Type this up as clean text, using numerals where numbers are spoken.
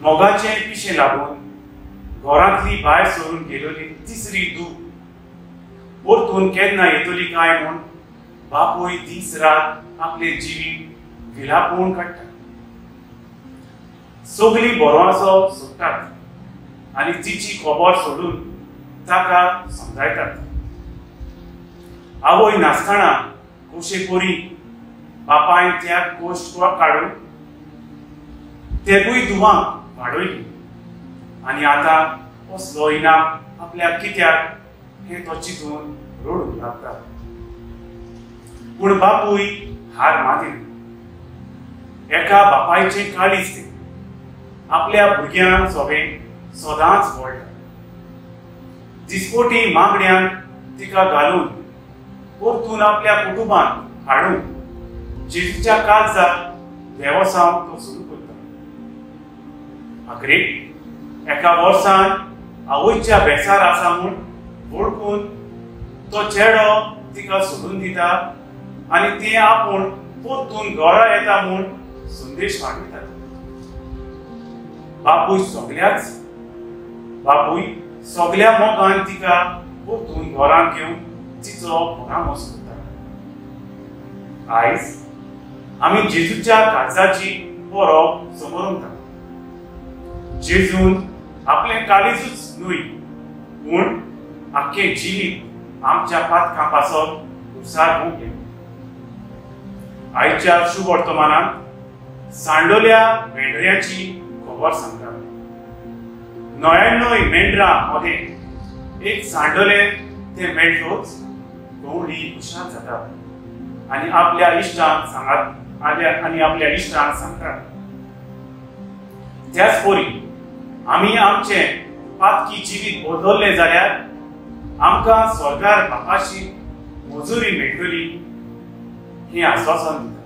मोगाचे पिशे लागून घरांतली भायर सोडून गेलेली तिसरी दूख परतून केन्ना येतली काय म्हूण बापूय दीस रात आपले जिवीत विलापून काडटा। सगळी बरोवासो सोडटात आनी तिची खबर सोडून ताका समजायतात। आवय नासतना कशे करी बापायन त्या गोश्ट काडून तेगूय दुवांक वाडयली आनी आतां कसलो इनाम आपल्या कित्याक हे तो चिंतून रडूंक लागता। पूण बापूय हार मानिना। एका बापायचे काळीज ते आपल्या भुरग्यांक सोबें सदांच व्हडटा। दिसपोटी मागण्यांक तिका घालून परतून आपल्या कुटुंबांत हाडून जेजूच्या काळजाक देवसांव तो सुरू करता। आखरेक एका वर्सान आवयच्या बेजार आसा म्हूण वळखून तो चेडो तिका सोडून दिता आनी ती आपूण परतून घरा येता म्हूण संदेश पाठयता। बापूय सगळ्या मोगान तिका परतून घरांत घेवन तिचो परामर्श करता। आयज आमी जेजूच्या काळजाची परब समोरता। जेजून आपले काळीजूच न्हय पूण आख्खे जिवीत आमच्या पातकां पासत उसार भोगले। आयच्या शुभ वर्तमानांत सांडोल्या मेंढऱ्याची खबर सांगता। 99 मेंढरां मध्ये एक सांडोले ते मेळटोच गवळी खुशाल जाता आनी आपल्या इश्टांक सांगतात। त्याच परी आमी आमचे पातकी जिवीत बदलले जाल्यार आमकां स्वर्गार बापाची मजुरी मेळटली ही आश्वासन दिता।